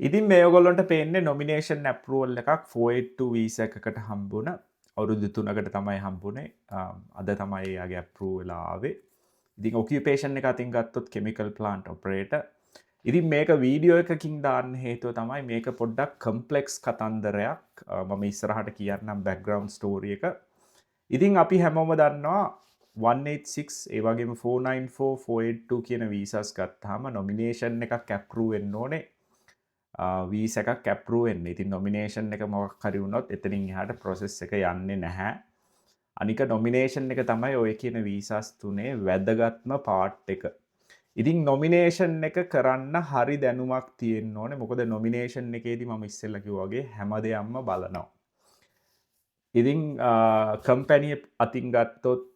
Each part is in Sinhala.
ඉතින් මේ ඔයගොල්ලන්ට පේන්නේ නොමිනේෂන් ඇප්‍රූවල් එකක් 482 වීසා එකකට හම්බුණ අවුරුදු 3කට තමයි හම්බුනේ. අද තමයි එයාගේ ඇප්‍රූව් වෙලා ආවේ. ඉතින් ඔකියුපේෂන් එක අතින් ගත්තොත් කෙමිකල් ප්ලාන්ට් ඔපරේටර්. ඉතින් මේක වීඩියෝ එකකින් දාන්න හේතුව තමයි මේක පොඩ්ඩක් කම්ප්ලෙක්ස් කතන්දරයක්. මම ඉස්සරහට කියන්නම් බෑග්ග්‍රවුන්ඩ් ස්ටෝරි එක. ඉතින් අපි හැමෝම දන්නවා 186 ඒ වගේම 494 482 කියන වීසාස් ගත්තාම නොමිනේෂන් එකක් ඇප්රූව් වෙන්න ඕනේ. වීසා එකක් ඇප්රූව් වෙන්න. ඉතින් නොමිනේෂන් එක මොකක් හරි වුණොත් එතනින් එහාට ප්‍රොසෙස් එක යන්නේ නැහැ. අනික නොමිනේෂන් එක තමයි ඔය කියන වීසාස් තුනේ වැදගත්ම පාර්ට් එක. ඉතින් නොමිනේෂන් එක කරන්න හරි දැනුමක් තියෙන්න ඕනේ. මොකද නොමිනේෂන් එකේදී මම ඉස්සෙල්ලා කිව්වා වගේ හැම දෙයක්ම බලනවා. ඉතින් කම්පැනි අතින් ගත්තොත්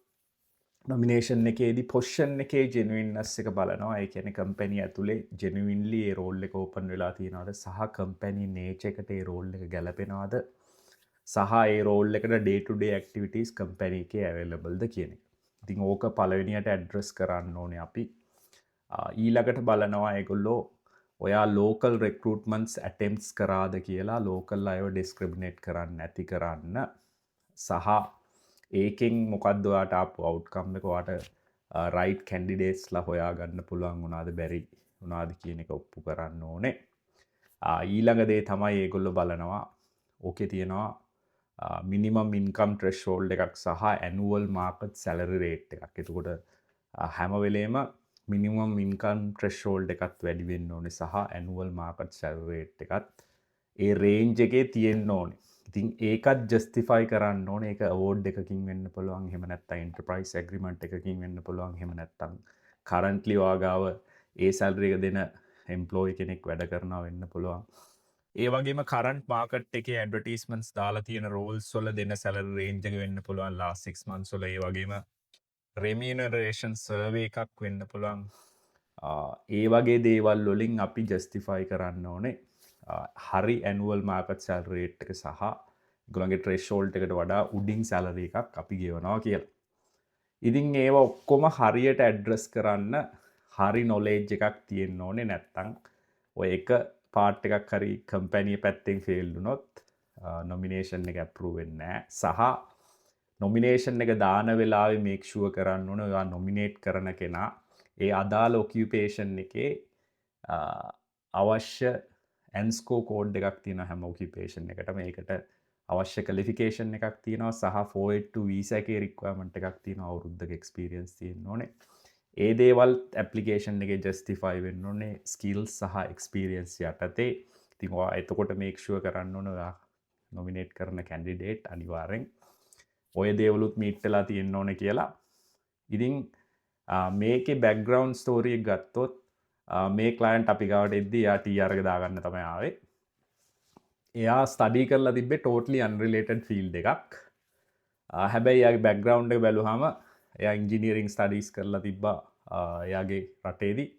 නොමිනේෂන් එකේදී පොසිෂන් එකේ ජෙනුයින්නස් එක බලනවා. ඒ කියන්නේ කම්පැනි ඇතුලේ ජෙනුයින්ලි ඒ රෝල් එක ඕපන් වෙලා තියෙනවද සහ කම්පැනි නේචර් එකට ඒ රෝල් එක ගැලපෙනවද සහ ඒ රෝල් එකට ඩේ ටු ඩේ ඇක්ටිවිටීස් කම්පැනි එකේ අවైలබල්ද කියන එක. ඉතින් ඕක පළවෙනියට ඇඩ්‍රස් කරන්න ඕනේ අපි. ඊළඟට බලනවා ඒගොල්ලෝ ඔයා ලෝකල් රික්‍රූට්මන්ට්ස් ඇටෙම්ප්ට්ස් කරාද කියලා ලෝකල් අයව ඩිස්ක්‍රිමිනේට් කරන්න නැති කරන්න සහ ඒකෙන් මොකක්ද ඔයාට ආපු අවුට්කම් එක ඔයාට රයිට් කැන්ඩිඩේට්ස්ලා හොයාගන්න පුළුවන් වුණාද බැරි වුණාද කියන එක ඔප්පු කරන්න ඕනේ. ඊළඟ දේ තමයි ඒගොල්ලෝ බලනවා ඕකේ තියෙනවා මිනිමම් ඉන්කම් ත්‍රෙෂෝල්ඩ් එකක් සහ ඇනුවල් මාකට් සැලරි රේට් එකක්. එතකොට හැම වෙලේම මිනිමම් ඉන්කම් ත්‍රෙෂෝල්ඩ් එකත් වැඩි වෙන්න ඕනේ සහ ඇනුවල් මාකට් සැලරි රේට් එකත් ඒ රේන්ජ් එකේ තියෙන්න ඕනේ. ඉතින් ඒකත් ජස්ටිෆයි කරන්න ඕනේ. ඒක අවෝඩ් එකකින් වෙන්න පුළුවන්. එහෙම නැත්නම් එන්ටර්ප්‍රයිස් ඇග්‍රීමන්ට් එකකින් වෙන්න පුළුවන්. එහෙම නැත්නම් කරන්ට්ලි වාගාව ඒ සැලරි එක දෙන එම්ප්ලොයි කෙනෙක් වැඩ කරනවා වෙන්න පුළුවන්. ඒ වගේම කරන්ට් මාකට් එකේ ඇඩ්වර්ටයිස්මන්ට්ස් දාලා තියෙන රෝල්ස් වල දෙන සැලරි රේන්ජ් එක වෙන්න පුළුවන් ලාස්ට් 6 months වල. ඒ වගේම රෙමියනරේෂන් සර්වේ එකක් වෙන්න පුළුවන්. ඒ වගේ දේවල් වලින් අපි ජස්ටිෆයි කරන්න ඕනේ හරි ඇනුවල් මාකට් සැලරි රේට් එක සහ ඒගොල්ලන්ගේ ත්‍රෙෂෝල්ඩ් එකට වඩා උඩින් සැලරි එකක් අපි ගෙවනවා කියලා. ඉතින් ඒවා ඔක්කොම හරියට ඇඩ්‍රස් කරන්න හරි නොලෙජ් එකක් තියෙන්න ඕනේ. නැත්තම් ඔය එක පාර්ට් එකක් හරි කම්පැනි පැත්තෙන් ෆේල් වුණොත් නොමිනේෂන් එක ඇප්‍රූව් වෙන්නේ නැහැ. සහ නොමිනේෂන් එක දාන වෙලාවේ මේක් ෂුවර් කරන්න ඕනේ ඔයා නොමිනේට් කරන කෙනා ඒ අදාළ ඔකියුපේෂන් එකේ අවශ්‍ය ඇන්ස්කෝ කෝඩ් එකක් තියෙනවා හැම ඔකියුපේෂන් එකටම. ඒකට අවශ්‍ය ක්වොලිෆිකේෂන් එකක් තියෙනවා සහ 482 වීසා එකේ රික්වයර්මන්ට් එකක් තියෙනවා. අවුරුද්දක එක්ස්පීරියන්ස් තියෙන්න ඕනේ. ඒ දේවල් ඇප්ලිකේෂන් එකේ ජස්ටිෆයි වෙන්න ඕනේ ස්කිල්ස් සහ එක්ස්පීරියන්ස් යටතේ. ඉතින් ඔයා එතකොට මේක් ෂුවර් කරන්න ඕනේ ඔයා නොමිනේට් කරන කැන්ඩිඩේට් අනිවාර්යෙන් ඔය දේවලුත් මීට් වෙලා තියෙන්න ඕනේ කියලා. ඉතින් මේකේ බෑග්ග්‍රවුන්ඩ් ස්ටෝරි එක ගත්තොත් මේ ක්ලයන්ට් අපි ගාවට එද්දී එයා TR එක දාගන්න තමයි ආවේ. එයා ස්ටඩී කරලා තිබ්බේ ටෝටලි අන්රිලේටඩ් ෆීල්ඩ් එකක්. හැබැයි එයාගේ බෑග්ග්‍රවුන්ඩ් එක බැලුවාම එයා ඉන්ජිනියරිං ස්ටඩීස් කරලා තිබ්බා එයාගේ රටේදී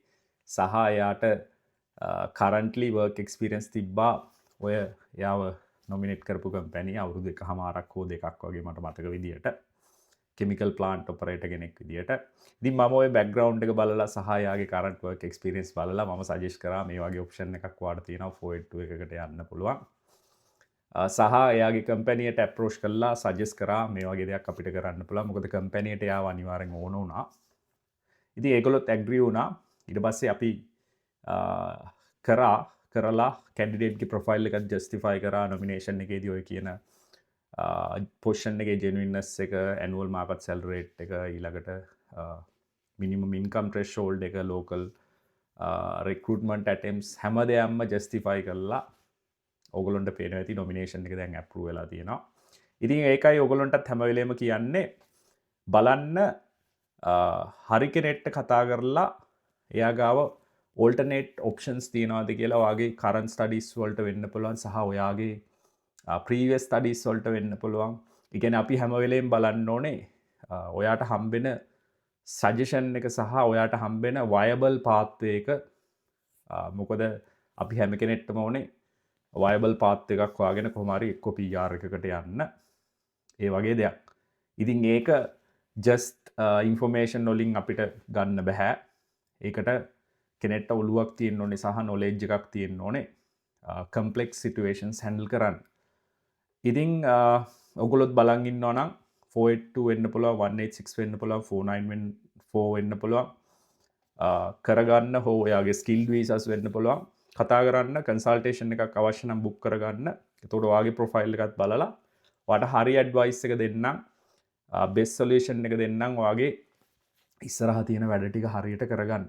සහ එයාට කරන්ට්ලි වර්ක් එක්ස්පීරියන්ස් තිබ්බා ඔය එයාව නොමිනේට් කරපු කම්පැනි අවුරුදු 1.5ක් හෝ 2ක් වගේ මට මතක විදියට කෙමිකල් ප්ලාන්ට් ඔපරේටර් කෙනෙක් විදියට. ඉතින් මම ওই බෑග්ග්‍රවුන්ඩ් එක බලලා සහ එයාගේ කරන්ට් වර්ක් එක්ස්පීරියන්ස් බලලා මම සජෙස්ට් කරා මේ වගේ ඔප්ෂන් එකක් ඔයාලට තියෙනවා 482 එකකට යන්න පුළුවන්. සහ එයාගේ කම්පැනියට ඇප්‍රෝච් කරලා සජෙස්ට් කරා මේ වගේ දෙයක් අපිට කරන්න පුළුවන්. මොකද කම්පැනියට එයාව අනිවාර්යෙන් ඕන වුණා. ඉතින් ඒගොල්ලොත් ඇග්‍රී වුණා. ඊට පස්සේ අපි කරලා කැන්ඩිඩේට්ගේ ප්‍රොෆයිල් එකත් ජස්ටිෆයි කරා නොමිනේෂන් එකේදී ඔය කියන පොසිෂන් එකේ ජෙනුයින්නස් එක ඇනුවල් මාකට් සැලරි රේට් එක ඊළඟට මිනිමම් ඉන්කම් ත්‍රෙෂෝල්ඩ් එක ලෝකල් රික්‍රූට්මන්ට් ඇටෙම්ප්ට්ස් හැම දෙයක්ම ජස්ටිෆයි කරලා ඔයගොල්ලන්ට පේනවා ඇති නොමිනේෂන් එක දැන් ඇප්‍රූව් වෙලා තියෙනවා. ඉතින් ඒකයි ඔයගොල්ලන්ටත් හැම වෙලේම කියන්නේ බලන්න හරි කෙනෙක්ට කතා කරලා එයා ගාව ඕල්ටර්නේට් ඔප්ෂන්ස් තියෙනවාද කියලා ඔයාගේ කරන්ට් ස්ටඩීස් වලට වෙන්න පුළුවන් සහ ඔයාගේ ප්‍රීවියස් ස්ටඩීස් වලට වෙන්න පුළුවන්. ඒ කියන්නේ අපි හැම වෙලේම බලන්න ඕනේ ඔයාට හම්බෙන සජෙෂන් එක සහ ඔයාට හම්බෙන වයබල් පාත්වේ එක. මොකද අපි හැම කෙනෙක්ටම ඕනේ වයබල් පාත් එකක් හොයාගෙන කොහොම හරි එක්ක PR එකකට යන්න. ඒ වගේ දෙයක්. ඉතින් ඒක ජස්ට් ඉන්ෆෝමේෂන් වලින් අපිට ගන්න බෑ. ඒකට කෙනෙක්ට ඔළුවක් තියෙන්න ඕනේ සහ නොලෙජ් එකක් තියෙන්න ඕනේ. කම්පලෙක්ස් සිටුවේෂන්ස් හැන්ඩල් කරන්න. ඉතිං ඔගොලොත් බලන් ඉන්නවා නම් 482 වෙන්න පුළුවන් 186 වෙන්න පුළුවන් 494 වෙන්න පුළුවන් කරගන්න හෝ ඔයාගේ ස්කිල් වීසස් වෙන්න පුළුවන් කතා කරන්න කන්සල්ටේෂන් එකක් අවශ්‍ය නම් බුක් කරගන්න. එතකොට ඔයාගේ ප්‍රොෆයිල් එකත් බලලා ඔයාට හරි ඇඩ්වයිස් එක දෙන්නම් බෙස්ට් සොලියුෂන් එක දෙන්නම් ඔයාගේ ඉස්සරහ තියෙන වැඩ ටික හරියට කරගන්න.